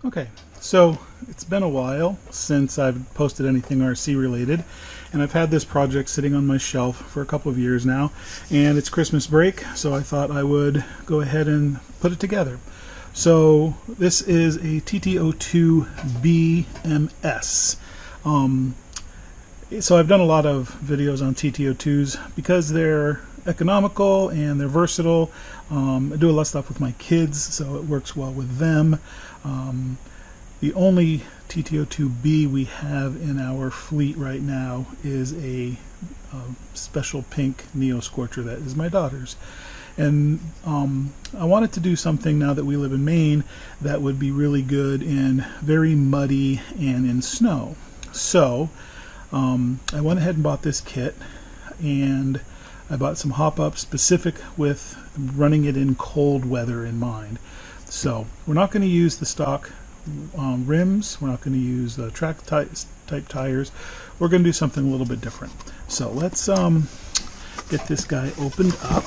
Okay, so it's been a while since I've posted anything RC related, and I've had this project sitting on my shelf for a couple of years now, and it's Christmas break, so I thought I would go ahead and put it together. So this is a TT-02B MS. So I've done a lot of videos on TT-02s because they're economical and they're versatile. I do a lot of stuff with my kids, so it works well with them. The only TT-02B we have in our fleet right now is a special pink Neo Scorcher that is my daughter's. And I wanted to do something now that we live in Maine that would be really good in very muddy and in snow. So I went ahead and bought this kit, and I bought some hop-up specific with running it in cold weather in mind. So we're not going to use the stock rims, we're not going to use track type tires, we're going to do something a little bit different. So let's get this guy opened up.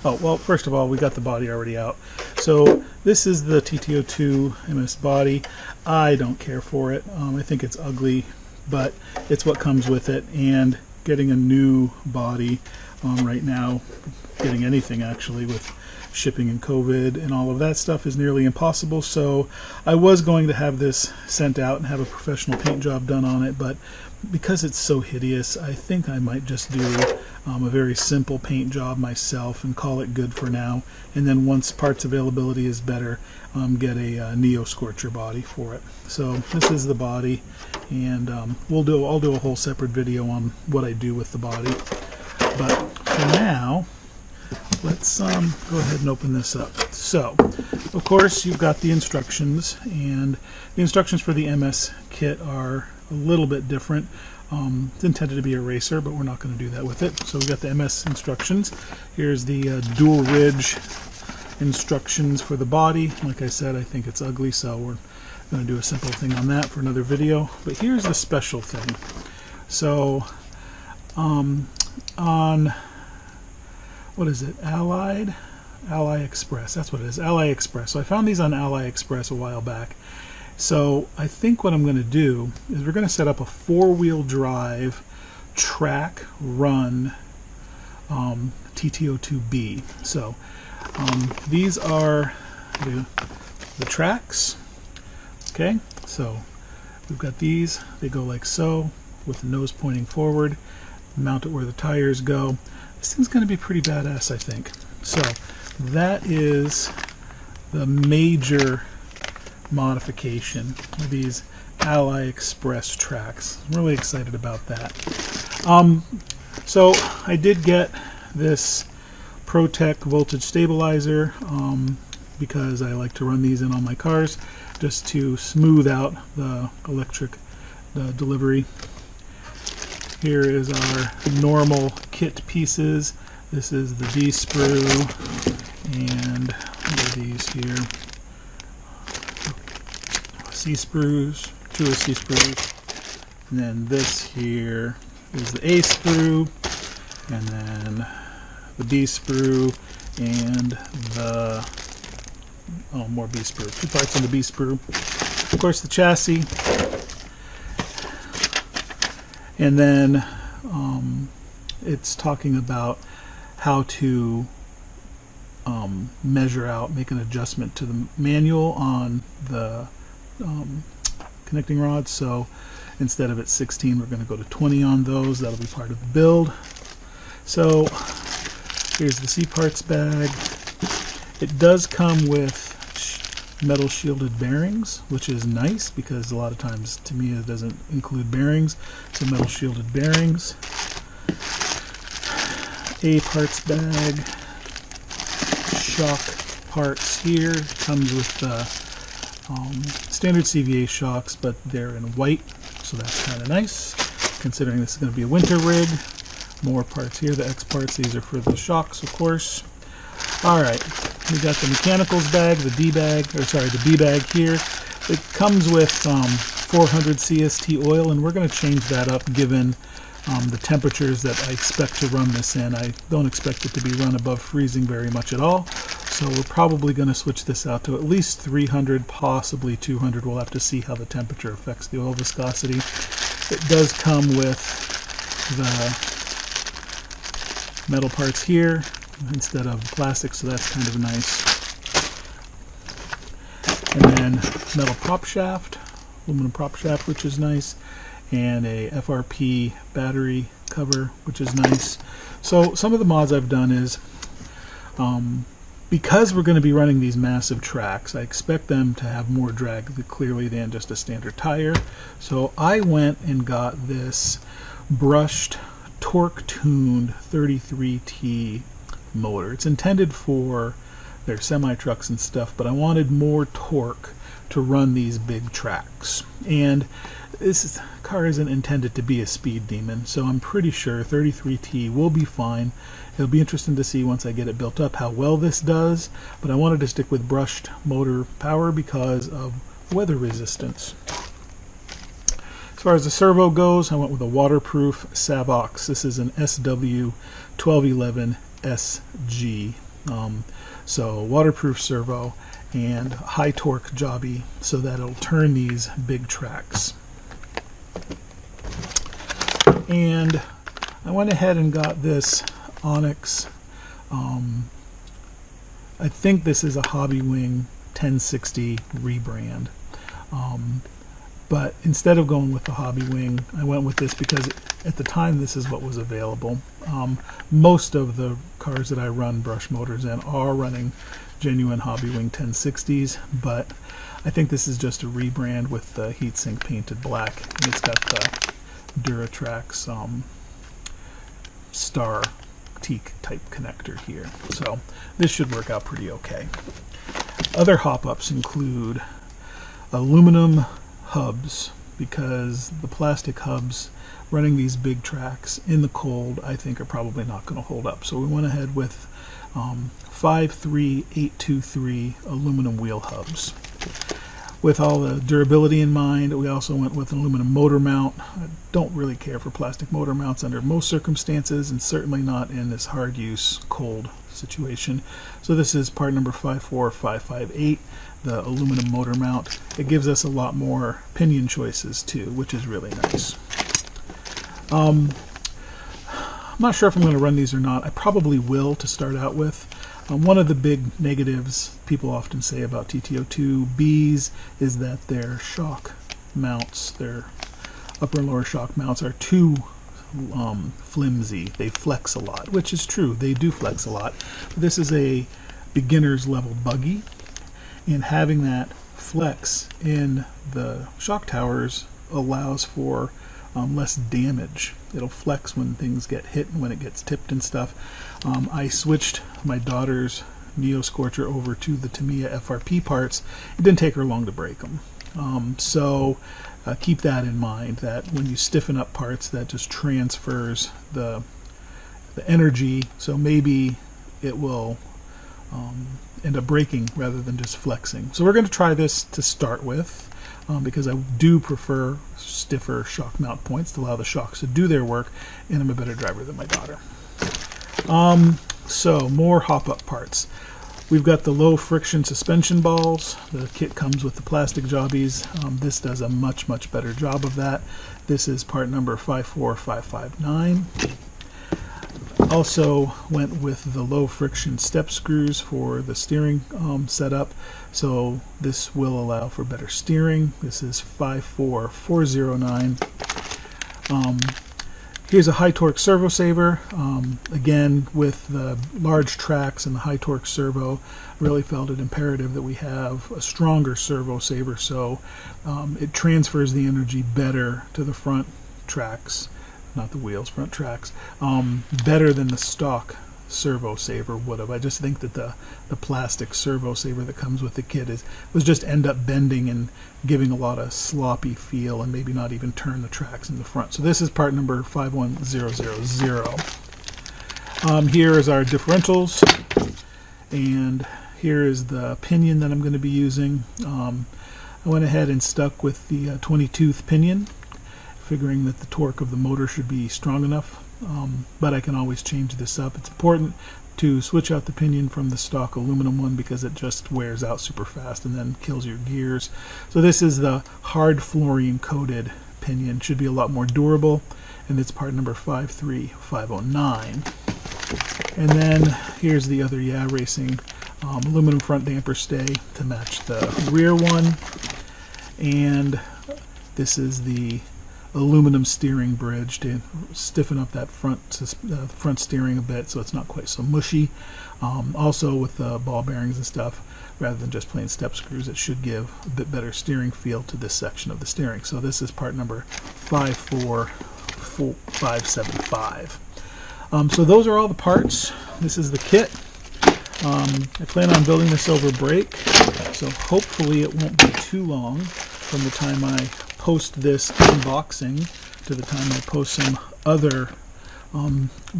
Oh, well, first of all, we got the body already out. So this is the TT-02 MS body. I don't care for it. I think it's ugly, but it's what comes with it, and getting a new body right now, getting anything actually with shipping and COVID and all of that stuff is nearly impossible. So I was going to have this sent out and have a professional paint job done on it, but because it's so hideous, I think I might just do a very simple paint job myself and call it good for now, and then once parts availability is better, get a Neo Scorcher body for it. So this is the body, and I'll do a whole separate video on what I do with the body, but for now let's go ahead and open this up. So of course you've got the instructions, and the instructions for the MS kit are a little bit different. It's intended to be a racer, but we're not going to do that with it. So we've got the MS instructions. Here's the dual ridge instructions for the body. Like I said, I think it's ugly, so we're going to do a simple thing on that for another video. But here's the special thing. So on, what is it, AliExpress, that's what it is, AliExpress. So I found these on AliExpress a while back. So I think what I'm going to do is we're going to set up a four-wheel drive track run TT-02B. So these are the tracks. Okay, so we've got these. They go like so, with the nose pointing forward. Mount it where the tires go. This thing's going to be pretty badass, I think. So that is the major modification of these AliExpress tracks. I'm really excited about that. So I did get this ProTech voltage stabilizer because I like to run these in all my cars just to smooth out the electric delivery. Here is our normal kit pieces. This is the D sprue, and what are these here? C sprues, two of C sprues, and then this here is the A sprue, and then the B sprue, and the more B sprue. Two parts on the B sprue. Of course, the chassis, and then it's talking about how to measure out, make an adjustment to the manual on the connecting rods. So instead of at 16, we're going to go to 20 on those. That'll be part of the build. So here's the C parts bag. It does come with metal shielded bearings, which is nice because a lot of times Tamiya doesn't include bearings. So metal shielded bearings. A parts bag. Shock parts here. Comes with standard CVA shocks, but they're in white, so that's kind of nice considering this is going to be a winter rig. More parts here, the X parts. These are for the shocks, of course. Alright, we got the mechanicals bag, the D bag, or sorry, the B bag here. It comes with 400 CST oil, and we're going to change that up given the temperatures that I expect to run this in. I don't expect it to be run above freezing very much at all. so we're probably going to switch this out to at least 300, possibly 200. We'll have to see how the temperature affects the oil viscosity. It does come with the metal parts here instead of plastic, so that's kind of nice. And then metal prop shaft, aluminum prop shaft, which is nice, and a FRP battery cover, which is nice. So some of the mods I've done is, because we're going to be running these massive tracks, I expect them to have more drag clearly than just a standard tire. So I went and got this brushed, torque-tuned 33T motor. It's intended for their semi-trucks and stuff, but I wanted more torque to run these big tracks. And this car isn't intended to be a speed demon, so I'm pretty sure 33T will be fine. It'll be interesting to see once I get it built up how well this does, but I wanted to stick with brushed motor power because of weather resistance. As far as the servo goes, I went with a waterproof Savox. This is an SW1211SG. So waterproof servo and high torque jobby so that it'll turn these big tracks. And I went ahead and got this Onyx. I think this is a Hobbywing 1060 rebrand. But instead of going with the Hobbywing, I went with this because at the time this is what was available. Most of the cars that I run brush motors in are running genuine Hobbywing 1060s, but I think this is just a rebrand with the heatsink painted black, and it's got the Duratrax star teak type connector here. So this should work out pretty okay. Other hop-ups include aluminum hubs, because the plastic hubs running these big tracks in the cold I think are probably not going to hold up. So we went ahead with 53823 aluminum wheel hubs. With all the durability in mind, we also went with an aluminum motor mount. I don't really care for plastic motor mounts under most circumstances, and certainly not in this hard use cold situation. So this is part number 54558, the aluminum motor mount. It gives us a lot more pinion choices too, which is really nice. I'm not sure if I'm going to run these or not. I probably will to start out with. One of the big negatives people often say about TT-02Bs is that their shock mounts, their upper and lower shock mounts, are too flimsy. They flex a lot, which is true. They do flex a lot. But this is a beginner's level buggy, and having that flex in the shock towers allows for less damage. It'll flex when things get hit and when it gets tipped and stuff. I switched my daughter's Neo Scorcher over to the Tamiya FRP parts. It didn't take her long to break them. So keep that in mind, that when you stiffen up parts, that just transfers the energy, so maybe it will end up breaking rather than just flexing. So we're going to try this to start with, because I do prefer stiffer shock mount points to allow the shocks to do their work, and I'm a better driver than my daughter. So more hop-up parts. We've got the low friction suspension balls. The kit comes with the plastic jobbies. This does a much better job of that. This is part number 54559. Also went with the low friction step screws for the steering setup, so this will allow for better steering. This is 54409. Here's a high torque servo saver. Again, with the large tracks and the high torque servo, I really felt it imperative that we have a stronger servo saver, so it transfers the energy better to the front tracks, not the wheels, front tracks, better than the stock servo saver would have. I just think that the plastic servo saver that comes with the kit was just end up bending and giving a lot of sloppy feel and maybe not even turn the tracks in the front. So this is part number 51000. Here is our differentials, and here is the pinion that I'm going to be using. I went ahead and stuck with the 20-tooth pinion, figuring that the torque of the motor should be strong enough, but I can always change this up. It's important to switch out the pinion from the stock aluminum one because it just wears out super fast and then kills your gears. So this is the hard fluorine coated pinion. Should be a lot more durable, and it's part number 53509. And then here's the other Racing aluminum front damper stay to match the rear one, and this is the aluminum steering bridge to stiffen up that front steering a bit so it's not quite so mushy. Also with the ball bearings and stuff, rather than just plain step screws, it should give a bit better steering feel to this section of the steering. So this is part number 54575. So those are all the parts. This is the kit. I plan on building this over break, so hopefully it won't be too long from the time I post this unboxing to the time I post some other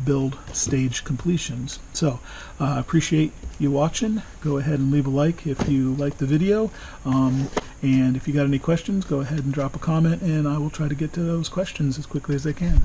build stage completions. So I appreciate you watching. Go ahead and leave a like if you like the video, and if you got any questions, go ahead and drop a comment and I will try to get to those questions as quickly as I can.